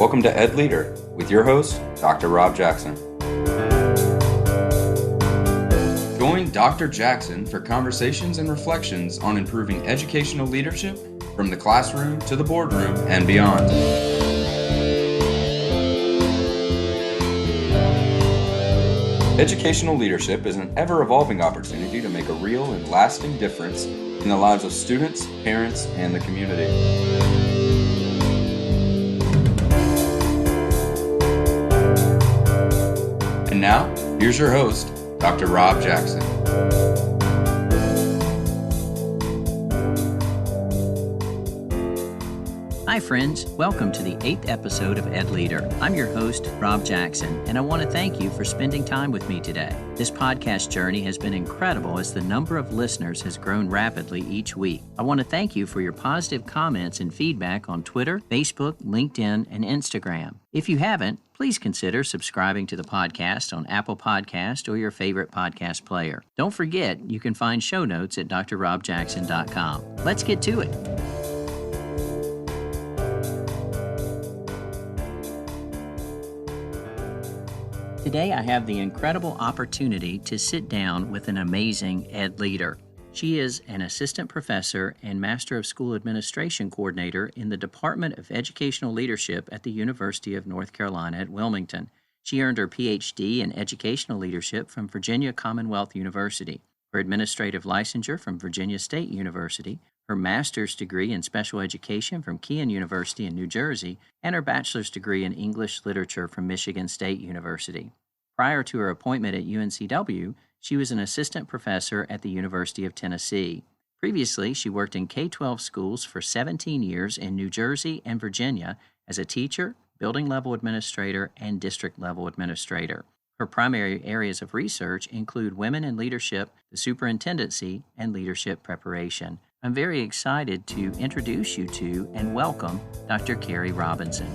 Welcome to EdLeader with your host, Dr. Rob Jackson. Join Dr. Jackson for conversations and reflections on improving educational leadership from the classroom to the boardroom and beyond. Educational leadership is an ever-evolving opportunity to make a real and lasting difference in the lives of students, parents, and the community. And now, here's your host, Dr. Rob Jackson. Hi friends, welcome to the 8th episode of EdLeader. I'm your host, Rob Jackson, and I want to thank you for spending time with me today. This podcast journey has been incredible as the number of listeners has grown rapidly each week. I want to thank you for your positive comments and feedback on Twitter, Facebook, LinkedIn, and Instagram. If you haven't, please consider subscribing to the podcast on Apple Podcast or your favorite podcast player. Don't forget, you can find show notes at drrobjackson.com. Let's get to it. Today, I have the incredible opportunity to sit down with an amazing ed leader. She is an assistant professor and Master of School Administration coordinator in the Department of Educational Leadership at the University of North Carolina at Wilmington. She earned her PhD in Educational Leadership from Virginia Commonwealth University, her administrative licensure from Virginia State University, her master's degree in special education from Kean University in New Jersey, and her bachelor's degree in English literature from Michigan State University. Prior to her appointment at UNCW, she was an assistant professor at the University of Tennessee. Previously, she worked in K-12 schools for 17 years in New Jersey and Virginia as a teacher, building-level administrator, and district-level administrator. Her primary areas of research include women in leadership, the superintendency, and leadership preparation. I'm very excited to introduce you to and welcome Dr. Kerry Robinson.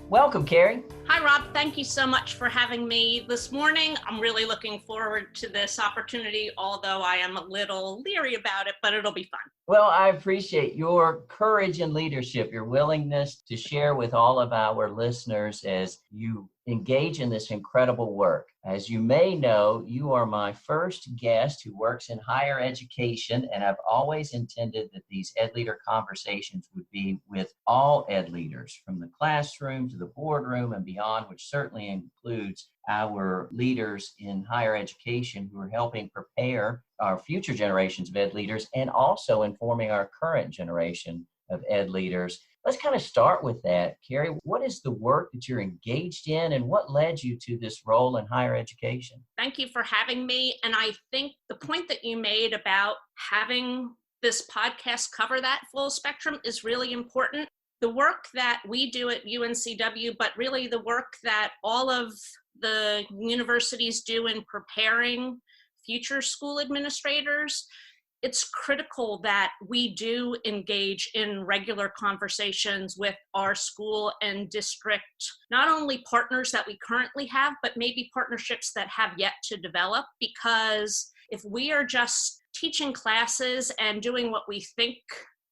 Welcome, Kerry. Hi, Rob. Thank you so much for having me this morning. I'm really looking forward to this opportunity, although I am a little leery about it, but it'll be fun. Well, I appreciate your courage and leadership, your willingness to share with all of our listeners as you engage in this incredible work. As you may know, you are my first guest who works in higher education, and I've always intended that these EdLeader conversations would be with all ed leaders, from the classroom to the boardroom and beyond, which certainly includes our leaders in higher education who are helping prepare our future generations of ed leaders and also informing our current generation of ed leaders. Let's kind of start with that. Kerry, what is the work that you're engaged in and what led you to this role in higher education? Thank you for having me. And I think the point that you made about having this podcast cover that full spectrum is really important. The work that we do at UNCW, but really the work that all of the universities do in preparing future school administrators, it's critical that we do engage in regular conversations with our school and district, not only partners that we currently have, but maybe partnerships that have yet to develop. Because if we are just teaching classes and doing what we think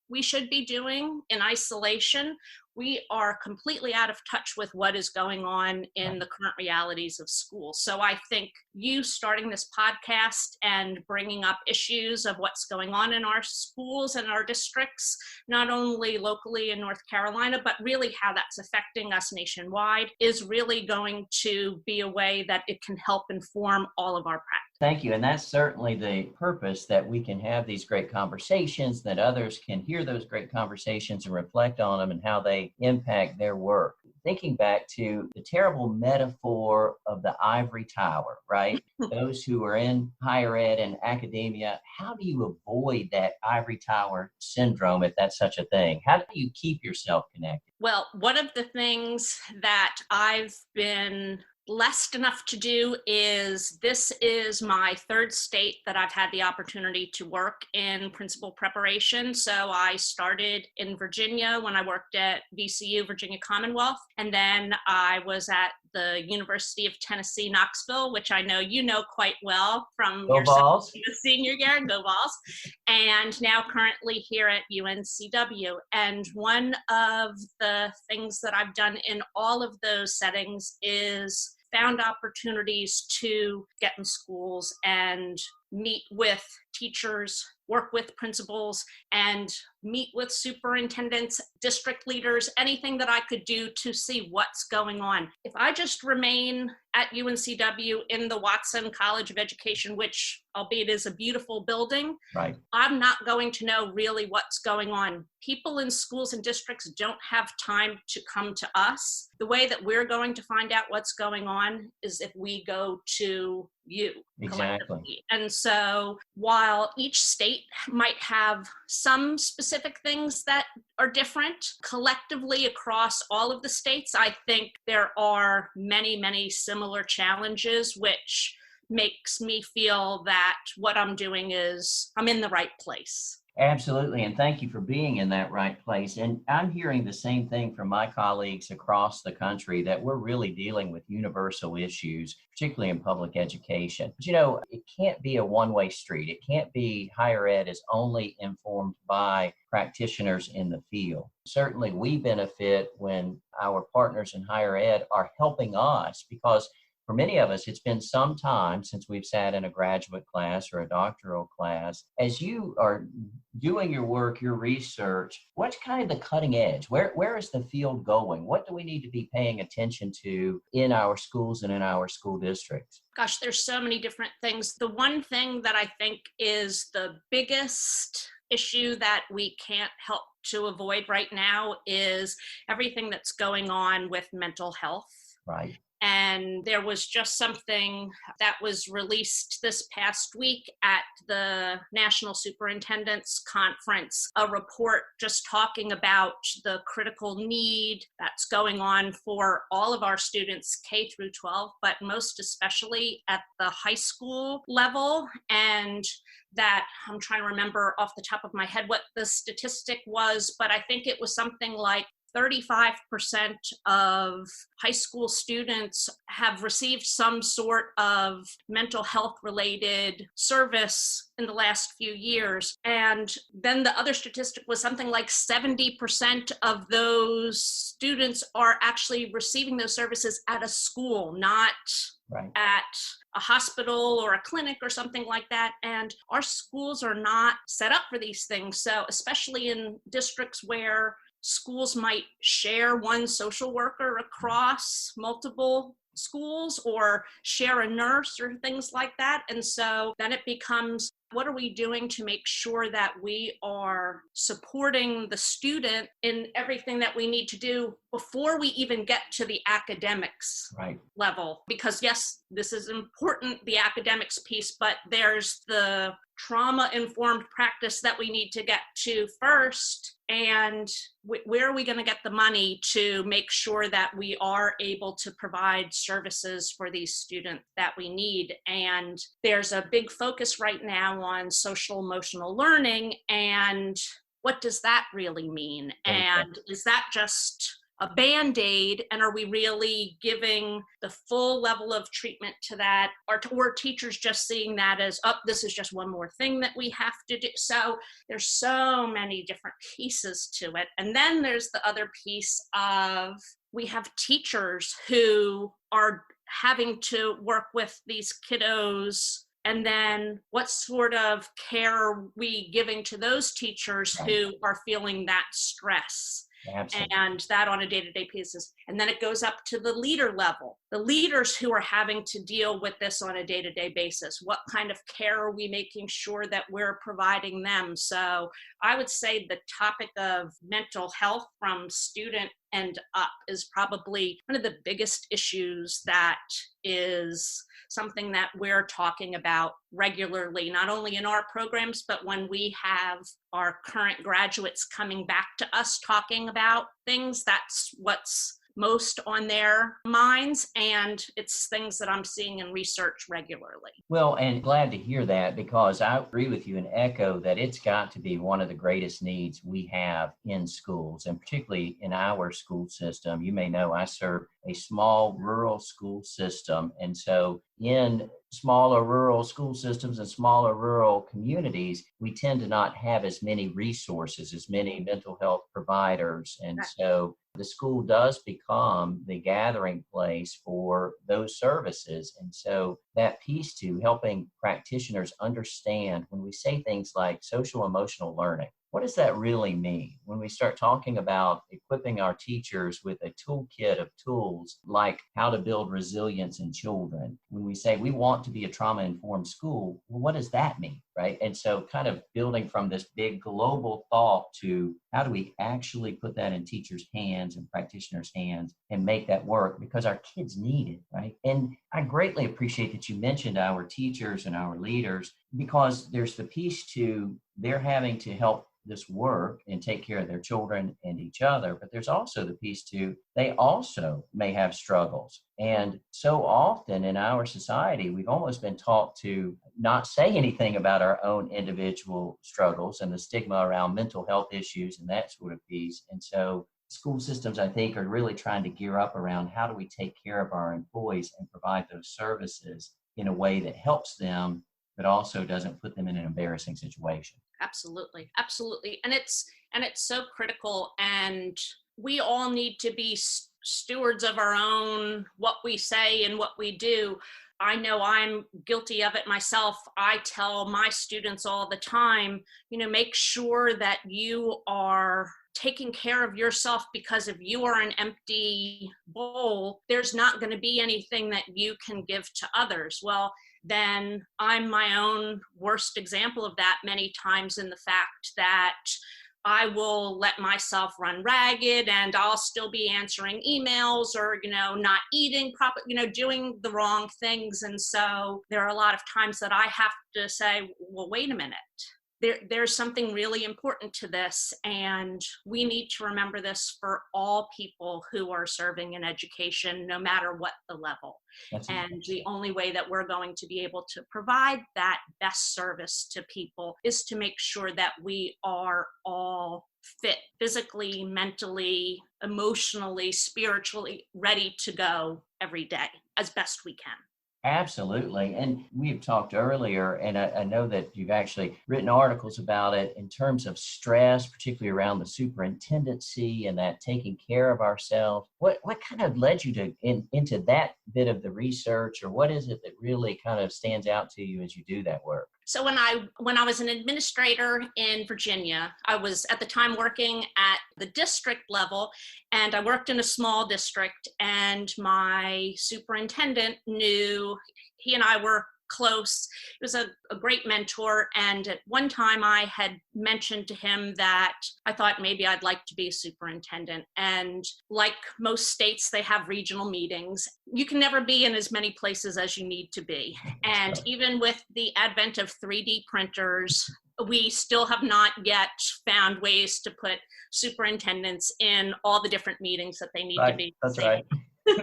we should be doing in isolation, we are completely out of touch with what is going on in the current realities of school. So I think you starting this podcast and bringing up issues of what's going on in our schools and our districts, not only locally in North Carolina, but really how that's affecting us nationwide, is really going to be a way that it can help inform all of our practice. Thank you. And that's certainly the purpose, that we can have these great conversations, that others can hear those great conversations and reflect on them and how they impact their work. Thinking back to the terrible metaphor of the ivory tower, right? Those who are in higher ed and academia, how do you avoid that ivory tower syndrome, if that's such a thing? How do you keep yourself connected? Well, one of the things that I've been blessed enough to do is, this is my third state that I've had the opportunity to work in principal preparation. So I started in Virginia when I worked at VCU, Virginia Commonwealth, and then I was at the University of Tennessee, Knoxville, which I know you know quite well from Go your Vols. senior year, go Vols, and now currently here at UNCW. And one of the things that I've done in all of those settings is found opportunities to get in schools and meet with teachers, work with principals, and meet with superintendents, district leaders, anything that I could do to see what's going on. If I just remain at UNCW in the Watson College of Education, which albeit is a beautiful building, Right. I'm not going to know really what's going on. People in schools and districts don't have time to come to us. The way that we're going to find out what's going on is if we go to you. Exactly. And so while each state might have some specific things that are different, collectively across all of the states, I think there are many, many similar challenges, which makes me feel that what I'm doing is I'm in the right place. Absolutely. And thank you for being in that right place. And I'm hearing the same thing from my colleagues across the country, that we're really dealing with universal issues, particularly in public education. But, you know, it can't be a one-way street. It can't be higher ed is only informed by practitioners in the field. Certainly we benefit when our partners in higher ed are helping us, because for many of us, it's been some time since we've sat in a graduate class or a doctoral class. As you are doing your work, your research, what's kind of the cutting edge? Where is the field going? What do we need to be paying attention to in our schools and in our school districts? Gosh, there's so many different things. The one thing that I think is the biggest issue that we can't help to avoid right now is everything that's going on with mental health. Right. And there was just something that was released this past week at the National Superintendents Conference, a report just talking about the critical need that's going on for all of our students, K through 12, but most especially at the high school level. And that I'm trying to remember off the top of my head what the statistic was, but I think it was something like 35% of high school students have received some sort of mental health related service in the last few years. And then the other statistic was something like 70% of those students are actually receiving those services at a school, not at a hospital or a clinic or something like that. And our schools are not set up for these things. So especially in districts where schools might share one social worker across multiple schools or share a nurse or things like that. And so then it becomes, what are we doing to make sure that we are supporting the student in everything that we need to do before we even get to the academics level? Because yes, this is important, the academics piece, but there's the trauma-informed practice that we need to get to first. And where are we going to get the money to make sure that we are able to provide services for these students that we need? And there's a big focus right now on social emotional learning. And what does that really mean? And is that just a Band-Aid, and are we really giving the full level of treatment to that? Or teachers just seeing that as, oh, this is just one more thing that we have to do? So there's so many different pieces to it. And then there's the other piece of, we have teachers who are having to work with these kiddos. And then what sort of care are we giving to those teachers who are feeling that stress? Absolutely. And that on a day-to-day basis. And then it goes up to the leader level, the leaders who are having to deal with this on a day-to-day basis. What kind of care are we making sure that we're providing them? So I would say the topic of mental health from student and up is probably one of the biggest issues that is something that we're talking about regularly, not only in our programs, but when we have our current graduates coming back to us talking about things, that's what's most on their minds, and it's things that I'm seeing in research regularly. Well, and glad to hear that, because I agree with you and echo that it's got to be one of the greatest needs we have in schools, and particularly in our school system. You may know I serve a small rural school system. And so in smaller rural school systems and smaller rural communities, we tend to not have as many resources, as many mental health providers. And so the school does become the gathering place for those services. And so that piece to helping practitioners understand, when we say things like social emotional learning, what does that really mean? When we start talking about equipping our teachers with a toolkit of tools like how to build resilience in children, when we say we want to be a trauma-informed school, well, what does that mean, right? And so kind of building from this big global thought to how do we actually put that in teachers' hands and practitioners' hands and make that work, because our kids need it, right? And I greatly appreciate that you mentioned our teachers and our leaders, because there's the piece to they're having to help this work and take care of their children and each other. But there's also the piece too, they also may have struggles. And so often in our society, we've almost been taught to not say anything about our own individual struggles and the stigma around mental health issues and that sort of piece. And so school systems, I think, are really trying to gear up around how do we take care of our employees and provide those services in a way that helps them, but also doesn't put them in an embarrassing situation. Absolutely. Absolutely. And it's so critical, and we all need to be stewards of our own, what we say and what we do. I know I'm guilty of it myself. I tell my students all the time, make sure that you are taking care of yourself, because if you are an empty bowl, there's not going to be anything that you can give to others. Well, then I'm my own worst example of that many times, in the fact that I will let myself run ragged and I'll still be answering emails or, not eating proper, doing the wrong things. And so there are a lot of times that I have to say, well, wait a minute. There's something really important to this, and we need to remember this for all people who are serving in education, no matter what the level. And the only way that we're going to be able to provide that best service to people is to make sure that we are all fit, physically, mentally, emotionally, spiritually, ready to go every day as best we can. Absolutely. And we've talked earlier, and I know that you've actually written articles about it in terms of stress, particularly around the superintendency and that taking care of ourselves. What kind of led you to into that bit of the research, or what is it that really kind of stands out to you as you do that work? So when I was an administrator in Virginia, I was at the time working at the district level, and I worked in a small district, and my superintendent knew, he and I were close. He was a great mentor. And at one time I had mentioned to him that I thought maybe I'd like to be a superintendent. And like most states, they have regional meetings. You can never be in as many places as you need to be. And even with the advent of 3D printers, we still have not yet found ways to put superintendents in all the different meetings that they need to be. That's right.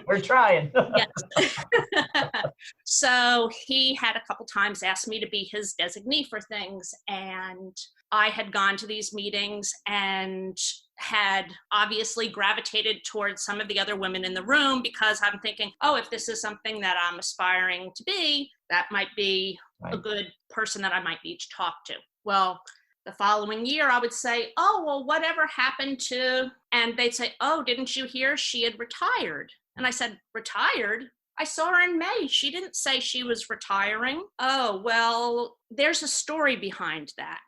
We're trying. Yes. So he had a couple times asked me to be his designee for things. And I had gone to these meetings and had obviously gravitated towards some of the other women in the room, because I'm thinking, oh, if this is something that I'm aspiring to be, that might be a good person that I might need to talk to. Well, the following year, I would say, oh, well, whatever happened to, and they'd say, oh, didn't you hear she had retired? And I said, retired? I saw her in May. She didn't say she was retiring. Oh, well, there's a story behind that.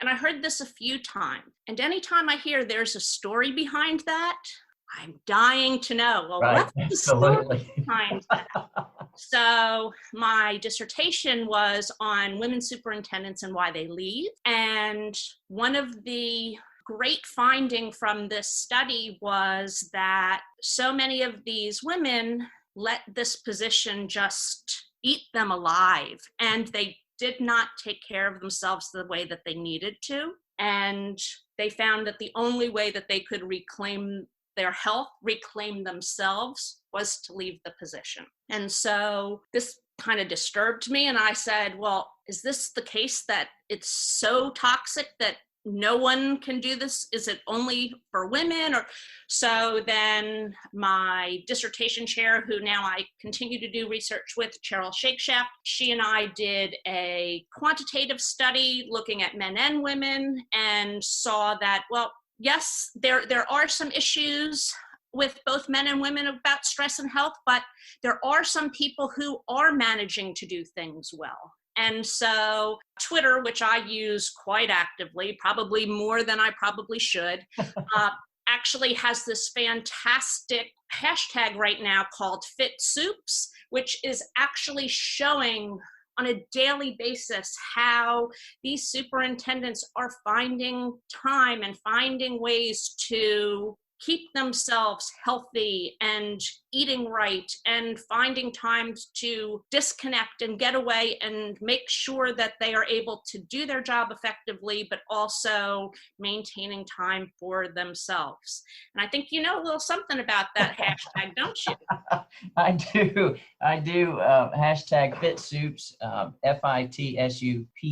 And I heard this a few times. And anytime I hear there's a story behind that, I'm dying to know. Well, what's the story behind that? So my dissertation was on women superintendents and why they leave. And one of the great finding from this study was that so many of these women let this position just eat them alive, and they did not take care of themselves the way that they needed to. And they found that the only way that they could reclaim their health, reclaim themselves, was to leave the position. And so this kind of disturbed me. And I said, well, is this the case that it's so toxic that no one can do this? Is it only for women? Or so then my dissertation chair, who now I continue to do research with, Cheryl Shakeshaft, she and I did a quantitative study looking at men and women and saw that, well, yes, there are some issues with both men and women about stress and health, but there are some people who are managing to do things well. And so Twitter, which I use quite actively, probably more than I probably should, actually has this fantastic hashtag right now called FitSoups, which is actually showing on a daily basis how these superintendents are finding time and finding ways to keep themselves healthy and eating right and finding times to disconnect and get away and make sure that they are able to do their job effectively, but also maintaining time for themselves. And I think you know a little something about that hashtag, don't you? I do. Hashtag FitSoups,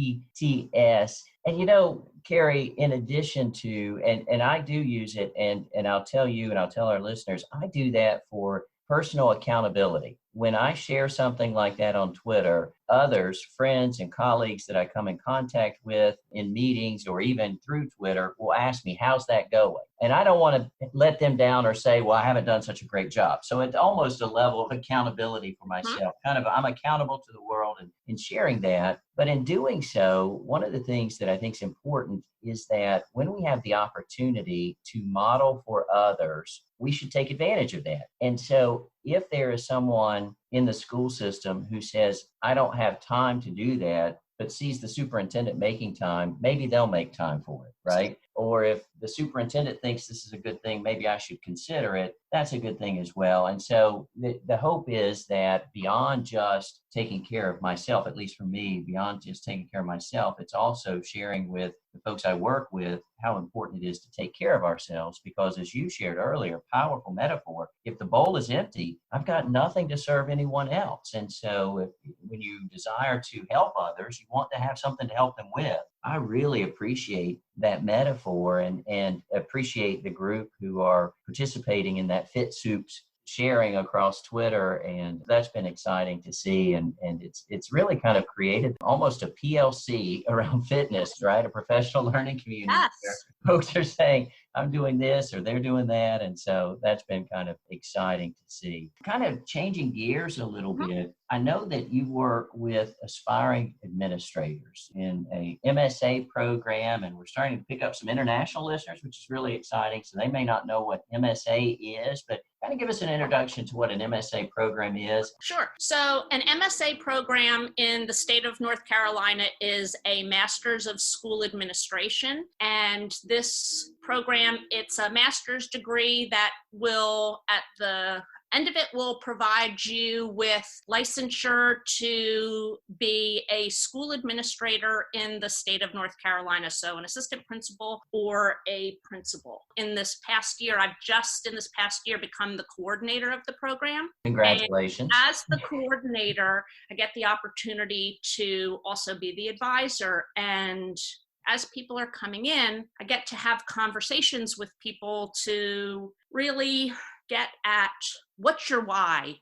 FITSUPTS. And you know, Kerry, in addition to, and I do use it, and I'll tell you and I'll tell our listeners, I do that for personal accountability. When I share something like that on Twitter, others, friends and colleagues that I come in contact with in meetings or even through Twitter will ask me, how's that going? And I don't want to let them down or say, well, I haven't done such a great job. So it's almost a level of accountability for myself. Kind of, I'm accountable to the world in sharing that. But in doing so, one of the things that I think is important is that when we have the opportunity to model for others, we should take advantage of that. And so if there is someone in the school system who says, I don't have time to do that, but sees the superintendent making time, maybe they'll make time for it, right? Or if the superintendent thinks this is a good thing, maybe I should consider it. That's a good thing as well. And so the hope is that beyond just taking care of myself, at least for me, beyond just taking care of myself, it's also sharing with the folks I work with how important it is to take care of ourselves. Because as you shared earlier, powerful metaphor, if the bowl is empty, I've got nothing to serve anyone else. And so when you desire to help others, you want to have something to help them with. I really appreciate that metaphor and appreciate the group who are participating in that FitSoups sharing across Twitter, and that's been exciting to see. And it's really kind of created almost a PLC around fitness, right? A professional learning community. Yes. Where folks are saying, I'm doing this or they're doing that. And so that's been kind of exciting to see. Kind of changing gears a little bit. I know that you work with aspiring administrators in a MSA program, and we're starting to pick up some international listeners, which is really exciting. So they may not know what MSA is, but kind of give us an introduction to what an MSA program is. Sure. So an MSA program in the state of North Carolina is a Master's of School Administration. And this program, it's a master's degree that will, at the end of it, will provide you with licensure to be a school administrator in the state of North Carolina. So an assistant principal or a principal. In this past year, I've just in this past year become the coordinator of the program. Congratulations. And as the coordinator, I get the opportunity to also be the advisor. And as people are coming in, I get to have conversations with people to really get at what's your why,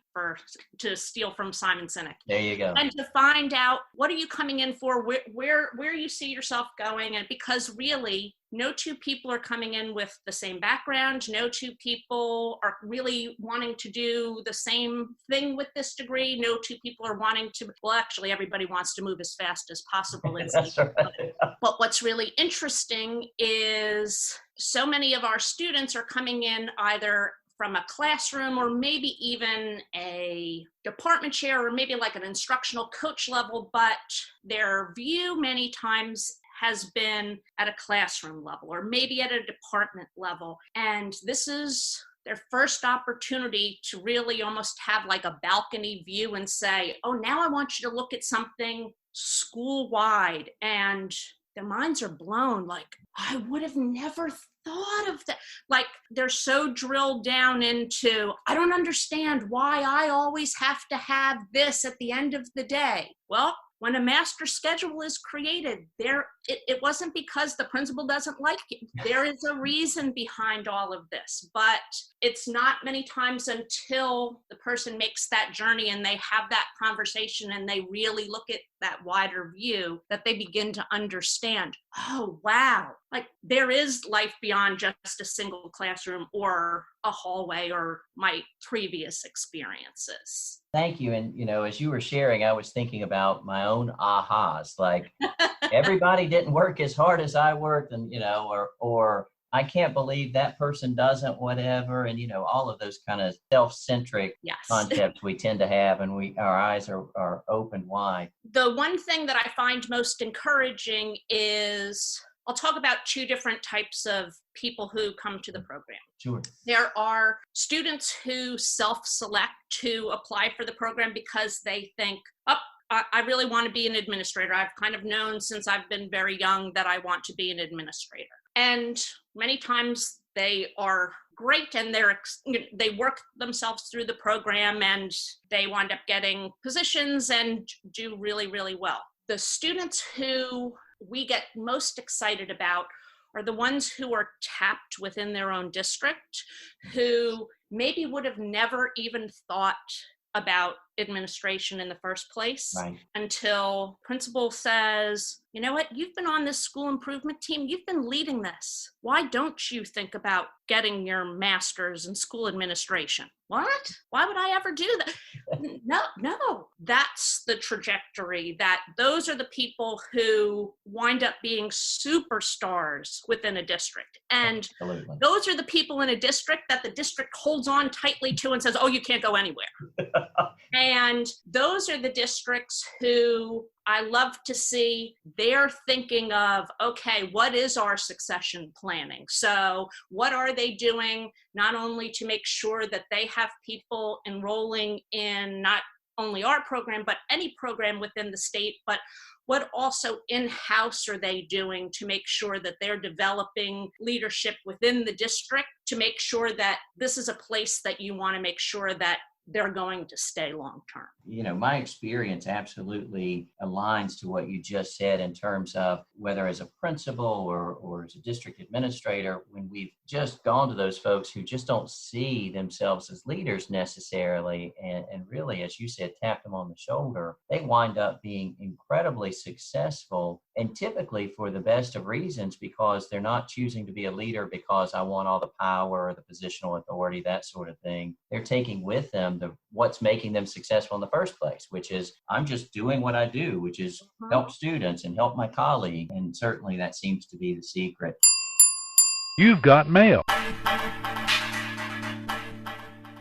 to steal from Simon Sinek. There you go. And to find out what are you coming in for, where you see yourself going. And because really no two people are coming in with the same background, no two people are really wanting to do the same thing with this degree, no two people are wanting to, well, actually everybody wants to move as fast as possible. That's right. But what's really interesting is so many of our students are coming in either from a classroom or maybe even a department chair or maybe like an instructional coach level, but their view many times has been at a classroom level or maybe at a department level. And this is their first opportunity to really almost have like a balcony view and say, oh, now I want you to look at something school-wide. And their minds are blown. Like, I would have never thought of that. Like, they're so drilled down into, I don't understand why I always have to have this at the end of the day. Well, when a master schedule is created, it wasn't because the principal doesn't like it. There is a reason behind all of this, but it's not many times until the person makes that journey and they have that conversation and they really look at that wider view that they begin to understand, oh, wow, like there is life beyond just a single classroom or a hallway or my previous experiences. Thank you. And, as you were sharing, I was thinking about my own ahas, like everybody didn't work as hard as I worked and, or I can't believe that person doesn't, whatever. And, all of those kind of self-centric concepts we tend to have, and our eyes are open wide. The one thing that I find most encouraging is, I'll talk about two different types of people who come to the program. Sure. There are students who self-select to apply for the program because they think, I really want to be an administrator. I've kind of known since I've been very young that I want to be an administrator. And many times they are great and they work themselves through the program and they wind up getting positions and do really, really well. The students who we get most excited about are the ones who are tapped within their own district, who maybe would have never even thought about administration in the first place until principal says, you know what, you've been on this school improvement team, you've been leading this. Why don't you think about getting your master's in school administration? What? Why would I ever do that? No, that's the trajectory. Those are the people who wind up being superstars within a district. And those are the people in a district that the district holds on tightly to and says, oh, you can't go anywhere. And those are the districts who I love to see they're thinking of, okay, what is our succession planning? So what are they doing not only to make sure that they have people enrolling in not only our program, but any program within the state, but what also in-house are they doing to make sure that they're developing leadership within the district to make sure that this is a place that you want to make sure that they're going to stay long-term. My experience absolutely aligns to what you just said in terms of whether as a principal or as a district administrator, when we've just gone to those folks who just don't see themselves as leaders necessarily, and really, as you said, tap them on the shoulder, they wind up being incredibly successful, and typically for the best of reasons, because they're not choosing to be a leader because I want all the power or the positional authority, that sort of thing. They're taking with them what's making them successful in the first place, which is I'm just doing what I do, which is help students and help my colleague. And certainly that seems to be the secret. You've got mail.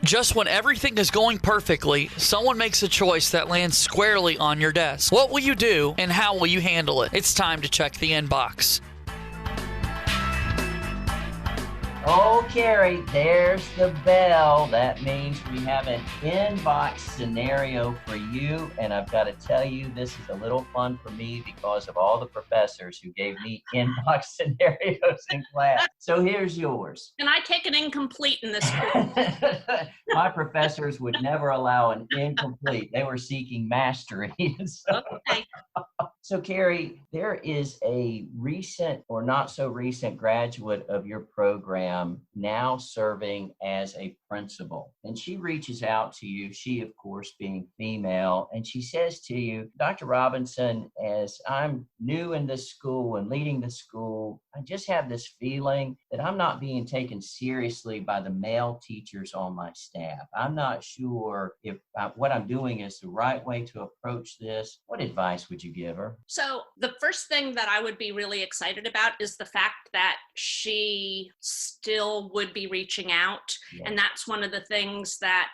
Just when everything is going perfectly, someone makes a choice that lands squarely on your desk. What will you do and how will you handle it? It's time to check the inbox. Oh, Kerry, there's the bell. That means we have an inbox scenario for you. And I've got to tell you, this is a little fun for me because of all the professors who gave me inbox scenarios in class. So here's yours. Can I take an incomplete in this course? My professors would never allow an incomplete. They were seeking mastery. So, Kerry, there is a recent or not so recent graduate of your program now serving as a principal. And she reaches out to you, she, of course, being female, and she says to you, Dr. Robinson, as I'm new in this school and leading the school, I just have this feeling that I'm not being taken seriously by the male teachers on my staff. I'm not sure if what I'm doing is the right way to approach this. What advice would you give her? So the first thing that I would be really excited about is the fact that she still would be reaching out. Yeah. And that's one of the things that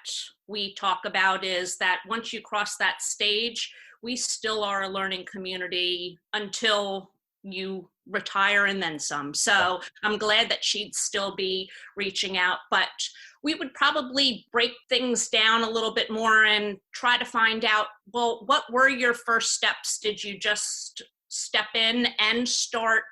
we talk about is that once you cross that stage, we still are a learning community until you retire and then some. So I'm glad that she'd still be reaching out, but we would probably break things down a little bit more and try to find out, well, what were your first steps? Did you just step in and start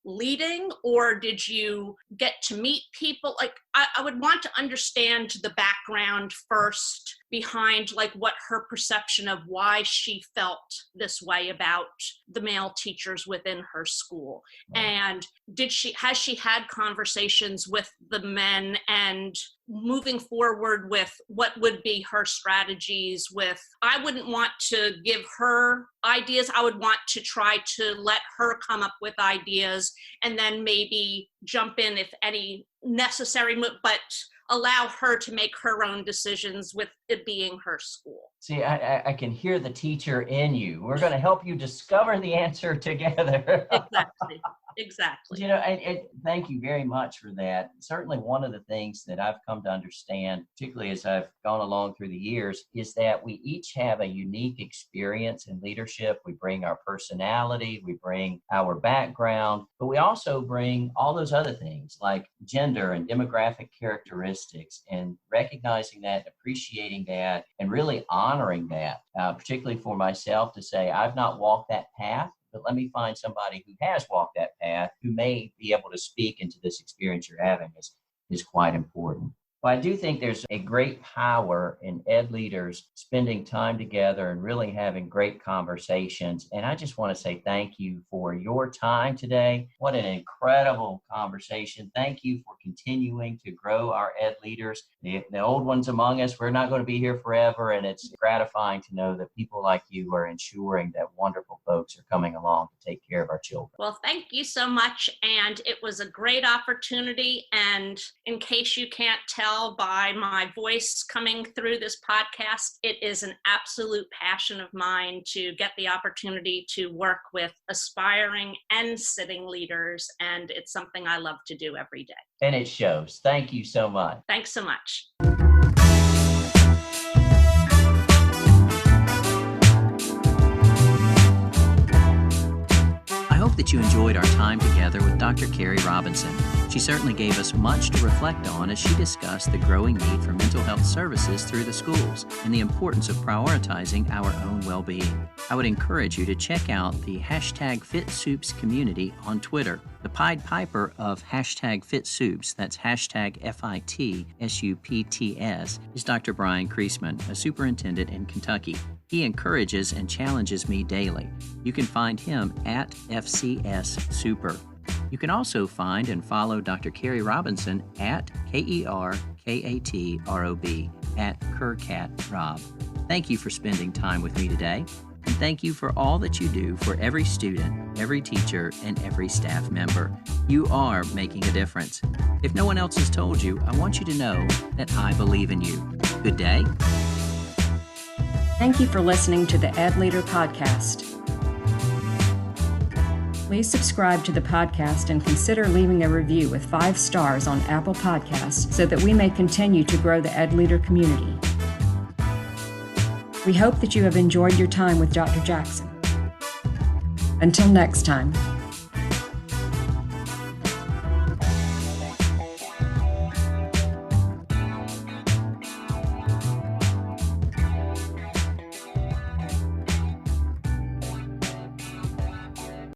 leading, or did you get to meet people? Like, I would want to understand the background first behind like what her perception of why she felt this way about the male teachers within her school. And has she had conversations with the men and moving forward with what would be her strategies with, I wouldn't want to give her ideas. I would want to try to let her come up with ideas and then maybe jump in if any necessary, but allow her to make her own decisions with it being her school. See, I can hear the teacher in you. We're going to help you discover the answer together. Exactly. You know, and thank you very much for that. Certainly one of the things that I've come to understand, particularly as I've gone along through the years, is that we each have a unique experience in leadership. We bring our personality, we bring our background, but we also bring all those other things like gender and demographic characteristics, and recognizing that, appreciating that, and really honoring that, particularly for myself to say, I've not walked that path, but let me find somebody who has walked that path, who may be able to speak into this experience you're having is quite important. Well, I do think there's a great power in ed leaders spending time together and really having great conversations. And I just want to say thank you for your time today. What an incredible conversation. Thank you for continuing to grow our ed leaders. The old ones among us, we're not going to be here forever. And it's gratifying to know that people like you are ensuring that wonderful folks are coming along to take care of our children. Well, thank you so much. And it was a great opportunity. And in case you can't tell by my voice coming through this podcast, it is an absolute passion of mine to get the opportunity to work with aspiring and sitting leaders. And it's something I love to do every day. And it shows. Thank you so much. Thanks so much. I hope that you enjoyed our time together with Dr. Kerry Robinson. She certainly gave us much to reflect on as she discussed the growing need for mental health services through the schools and the importance of prioritizing our own well-being. I would encourage you to check out the #FitSoups community on Twitter. The Pied Piper of #FitSoups, that's #FITSUPTS, is Dr. Brian Kreisman, a superintendent in Kentucky. He encourages and challenges me daily. You can find him at FCS Super. You can also find and follow Dr. Kerry Robinson at KERKATROB at KerCatRob. Thank you for spending time with me today, and thank you for all that you do for every student, every teacher, and every staff member. You are making a difference. If no one else has told you, I want you to know that I believe in you. Good day. Thank you for listening to the EdLeader podcast. Please subscribe to the podcast and consider leaving a review with 5 stars on Apple Podcasts so that we may continue to grow the EdLeader community. We hope that you have enjoyed your time with Dr. Jackson. Until next time.